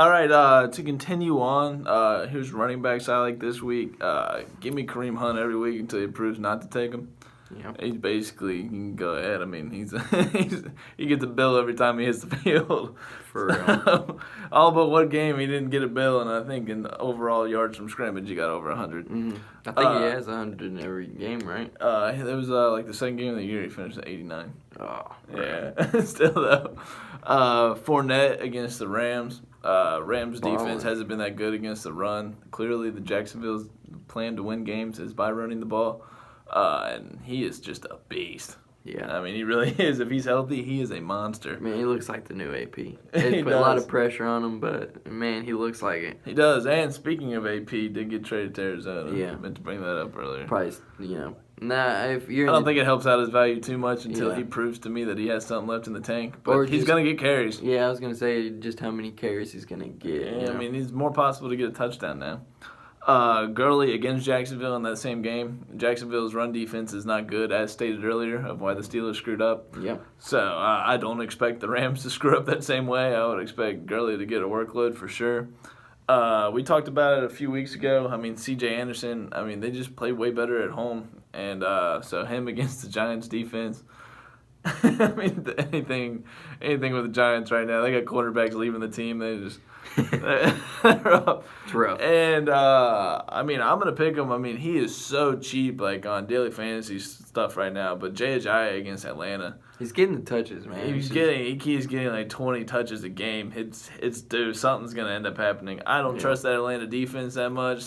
All right, to continue on, here's running backs I like this week. Give me Kareem Hunt every week until he proves not to take him. Yeah. He's basically, you can go ahead. I mean, he gets a bill every time he hits the field. For real. All but one game he didn't get a bill, and I think in the overall yards from scrimmage he got over 100. Mm-hmm. I think he has 100 in every game, right? It was like the second game of the year he finished at 89. Oh, Yeah, still though. Fournette against the Rams. Rams defense hasn't been that good against the run. Clearly, the Jacksonville's plan to win games is by running the ball, and he is just a beast. Yeah. I mean, he really is. If he's healthy, he is a monster. Man, he looks like the new AP. He They put a lot does. of pressure on him, but, man, he looks like it. He does. And speaking of AP, did get traded to Arizona. Yeah. I meant to bring that up earlier. Probably, if you're I don't think it helps out his value too much until Yeah. he proves to me that he has something left in the tank. But Or he's just- going to get carries. Yeah, I was going to say just how many carries he's going to get. Yeah, you know? I mean, it's more possible to get a touchdown now. Gurley against Jacksonville in that same game. Jacksonville's run defense is not good, as stated earlier, of why the Steelers screwed up. Yep. So I don't expect the Rams to screw up that same way. I would expect Gurley to get a workload for sure. We talked about it a few weeks ago. I mean, C.J. Anderson, I mean, they just play way better at home. And so him against the Giants defense. I mean, anything with the Giants right now. They got quarterbacks leaving the team. They just they're up. It's rough. And I mean, I'm gonna pick him. I mean, he is so cheap, like on daily fantasy stuff right now. But Jay Ajayi against Atlanta, He's getting the touches, man. he keeps getting like 20 touches a game. It's due. Something's gonna end up happening. I don't trust that Atlanta defense that much.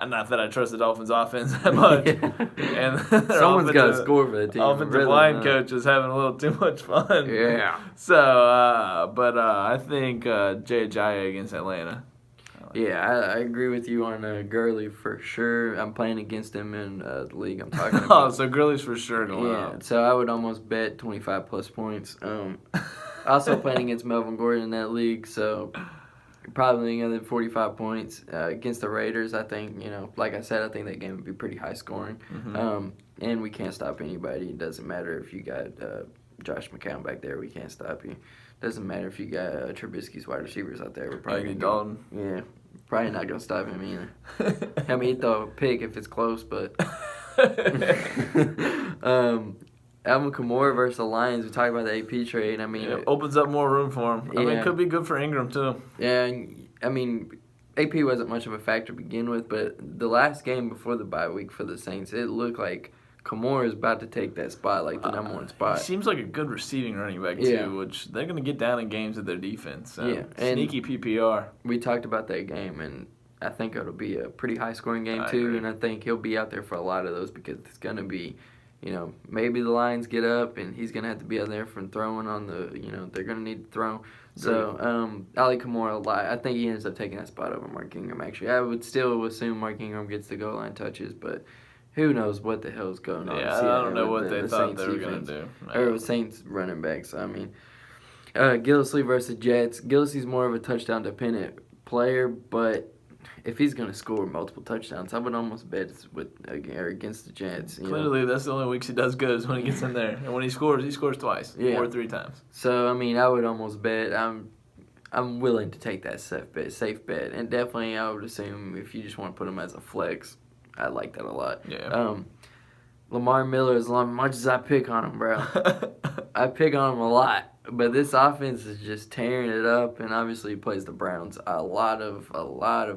Not that I trust the Dolphins' offense that much. And their Someone's got to offensive- score for the team. Offensive Really line not. coach is having a little too much fun. Yeah. So, I think Jay Ajayi against Atlanta. Yeah, I agree with you on Gurley for sure. I'm playing against him in the league I'm talking Oh, about. so Gurley's for sure going Yeah, up. so I would almost bet 25 plus points. Also playing against Melvin Gordon in that league, so probably another 45 points against the Raiders. I think, like I said, I think that game would be pretty high scoring. And we can't stop anybody. It doesn't matter if you got Josh McCown back there. We can't stop you. Doesn't matter if you got Trubisky's wide receivers out there. We're probably Andy gonna Dalton. Yeah, probably not gonna stop him either. I mean, he'd throw a pick if it's close, but. Alvin Kamara versus the Lions. We talked about the AP trade. I mean, It opens up more room for him. I mean, Yeah. it could be good for Ingram, too. yeah. I mean, AP wasn't much of a factor to begin with, but the last game before the bye week for the Saints, it looked like Kamara is about to take that spot, like the number one He spot. seems like a good receiving running back, Yeah. too, which they're going to get down in games with their defense. So Yeah, and- sneaky PPR. We talked about that game, and I think it'll be a pretty high scoring game I too. agree. And I think he'll be out there for a lot of those because it's gonna be. Maybe the Lions get up and he's going to have to be out there from throwing on the, they're going to need to throw. So, I like Kamara a lot. I think he ends up taking that spot over Mark Ingram, actually. I would still assume Mark Ingram gets the goal line touches, but who knows what the hell's going on. Yeah, I don't know what they thought they were going to do. Or Saints running backs. I mean, Gillislee versus Jets. Gillislee's more of a touchdown-dependent player, but if he's going to score multiple touchdowns, I would almost bet it's against the Jets. Clearly, that's the only weeks he does good is when he gets in there. And when he scores twice or 3 times. So, I mean, I would almost bet. I'm willing to take that safe bet. And definitely, I would assume if you just want to put him as a flex, I like that a lot. Yeah. Lamar Miller, as much as I pick on him, bro, I pick on him a lot. But this offense is just tearing it up, and obviously he plays the Browns a lot of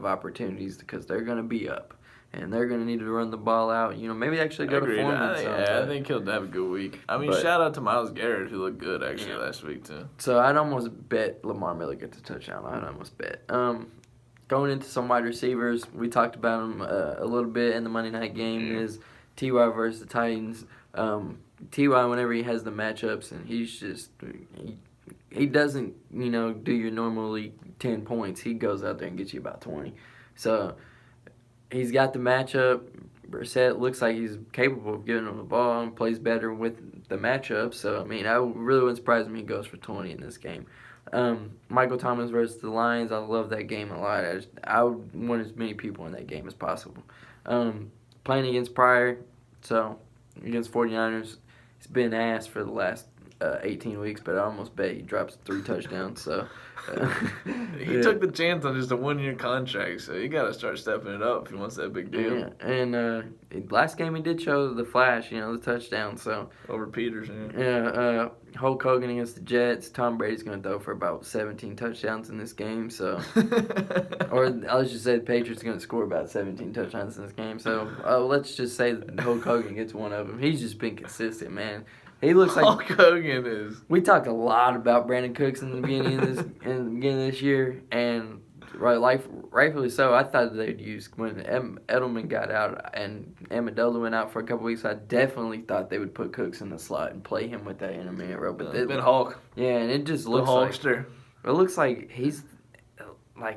opportunities because they're going to be up, and they're going to need to run the ball out. Maybe actually go Agreed. to Foreman. I think he'll have a good week. I mean, shout out to Myles Garrett, who looked good actually last week too. So I'd almost bet Lamar Miller gets a touchdown. I'd almost bet. Going into some wide receivers, we talked about them a little bit in the Monday night game. Is T.Y. versus the Titans. T.Y. whenever he has the matchups and he's just he doesn't do your normally 10 points. He goes out there and gets you about 20. So he's got the matchup. Brissett looks like he's capable of giving him the ball and plays better with the matchup. So I mean, I really wouldn't surprise me if he goes for 20 in this game. Michael Thomas versus the Lions. I love that game a lot. I would want as many people in that game as possible. Playing against Pryor, so against 49ers, it's been ass for the last 18 weeks, but I almost bet he drops 3 touchdowns. So He took the chance on just a 1-year contract, so you got to start stepping it up if he wants that big deal. Yeah, and last game he did show the flash, the touchdown. So Over Peters, yeah, Hulk Hogan against the Jets. Tom Brady's going to throw for about 17 touchdowns in this game. So, or let's just say the Patriots are going to score about 17 touchdowns in this game. So let's just say that Hulk Hogan gets one of them. He's just been consistent, man. He looks like Hulk Hogan is. We talked a lot about Brandon Cooks in the beginning of this year, and rightfully so. I thought they'd use when Edelman got out and Amendola went out for a couple weeks. I definitely thought they would put Cooks in the slot and play him with that intermediate row. But It's been Hulk. Yeah, and it just The looks Hulkster. it looks like he's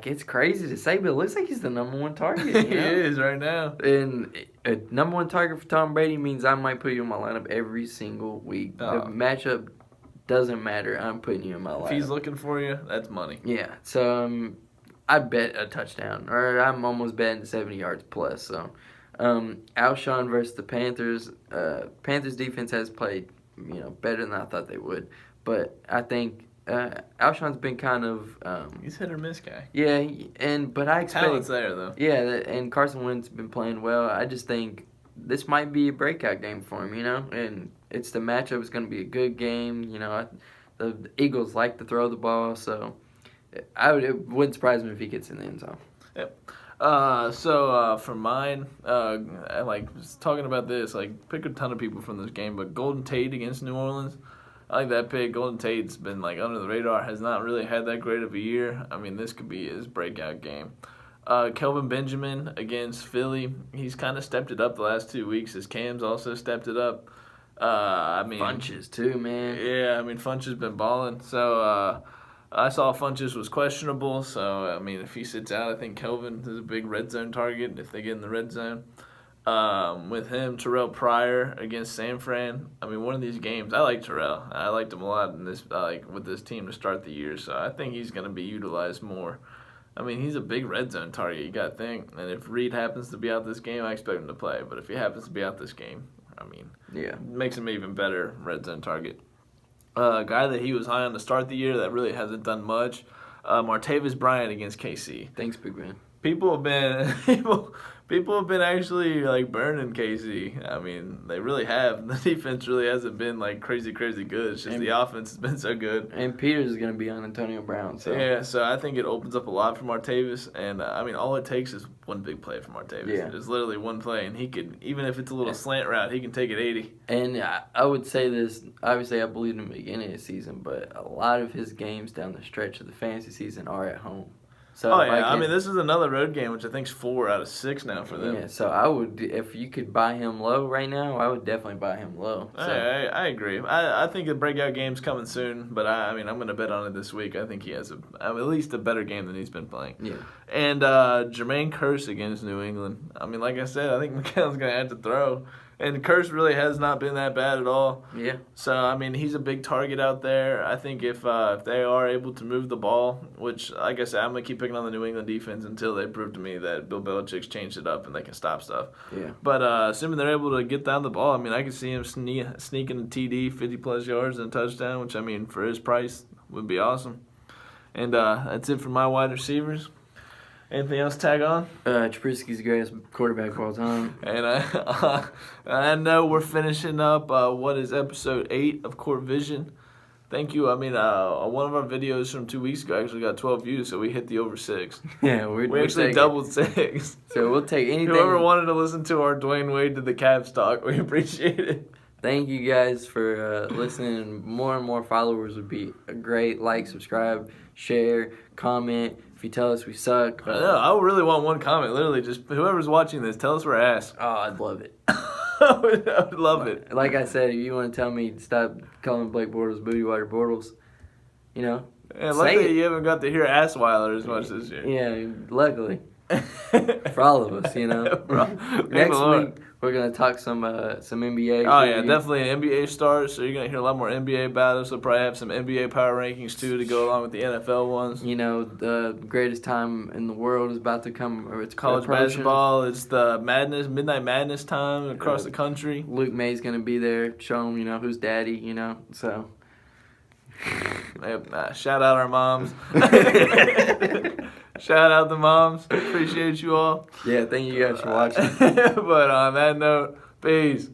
it's crazy to say, but it looks like he's the number one target. He is right now. And a number one target for Tom Brady means I might put you in my lineup every single week. Oh. The matchup doesn't matter. I'm putting you in my lineup. If he's looking for you, that's money. Yeah, so I bet a touchdown, or I'm almost betting 70 yards plus. So, Alshon versus the Panthers. Panthers defense has played, better than I thought they would, but I think Alshon's been kind of He's hit or miss guy. yeah, but I expect Talent's there though. yeah, and Carson Wentz has been playing well. I just think this might be a breakout game for him, and it's the matchup is going to be a good game. The Eagles like to throw the ball, so it wouldn't surprise me if he gets in the end zone. Yep. For mine, I was talking about this. Pick a ton of people from this game, but Golden Tate against New Orleans. I like that pick. Golden Tate's been under the radar, has not really had that great of a year. I mean, this could be his breakout game. Kelvin Benjamin against Philly. He's kind of stepped it up the last 2 weeks. His Cam's also stepped it up. Funches too, man. Yeah, Funch has been balling. So I saw Funches was questionable. So if he sits out, I think Kelvin is a big red zone target if they get in the red zone. With him, Terrell Pryor against San Fran. One of these games, I like Terrell. I liked him a lot in this, with this team to start the year. So I think he's going to be utilized more. He's a big red zone target. You got to think. And if Reed happens to be out this game, I expect him to play. But if he happens to be out this game, yeah, makes him an even better red zone target. A guy that he was high on to start the year that really hasn't done much. Martavis Bryant against KC. Thanks, big man. People have been actually burning KC. They really have. The defense really hasn't been crazy good. It's just the offense has been so good. And Peters is going to be on Antonio Brown. So yeah, so I think it opens up a lot for Martavis. And all it takes is one big play for Martavis. Yeah. It's literally one play, and he could, even if it's a little slant route, he can take it 80. And I would say this, obviously I believed him at the beginning of the season, but a lot of his games down the stretch of the fantasy season are at home. So this is another road game, which I think is 4 out of 6 now for them. Yeah, so I would, if you could buy him low right now, I would definitely buy him low. So. I agree. I think the breakout game's coming soon, but I'm going to bet on it this week. I think he has at least a better game than he's been playing. Yeah. And Jermaine Kearse against New England. Like I said, I think McCown's going to have to throw. And Kearse really has not been that bad at all. Yeah. So, he's a big target out there. I think if they are able to move the ball, which, like I said, I'm going to keep picking on the New England defense until they prove to me that Bill Belichick's changed it up and they can stop stuff. Yeah. But assuming they're able to get down the ball, I can see him sneaking a TD, 50-plus yards and a touchdown, which, for his price would be awesome. And that's it for my wide receivers. Anything else to tag on? Trubisky's the greatest quarterback of all time. And I know we're finishing up what is episode 8 of Court Vision. Thank you. One of our videos from 2 weeks ago actually got 12 views, so we hit the over 6. Yeah, we actually doubled 6. So we'll take anything. Whoever wanted to listen to our Dwayne Wade to the Cavs talk, we appreciate it. Thank you guys for listening. More and more followers would be great. Like, subscribe, share, comment. If you tell us we suck. I really want one comment. Literally, just whoever's watching this, tell us we're ass. Oh, I'd love it. I would love it. Like I said, if you want to tell me to stop calling Blake Bortles Booty Water Bortles, Yeah, luckily you haven't got to hear Assweiler as much this year. Yeah, luckily. For all of us, Next week, we're going to talk some NBA. Oh, yeah, definitely an NBA start, so you're going to hear a lot more NBA about us. We'll probably have some NBA power rankings, too, to go along with the NFL ones. The greatest time in the world is about to come. Or it's college basketball. It's the midnight madness time across the country. Luke May's going to be there, show him, who's daddy, so... Shout out our moms. Shout out the moms. Appreciate you all. Yeah, thank you guys for watching. But on that note, peace.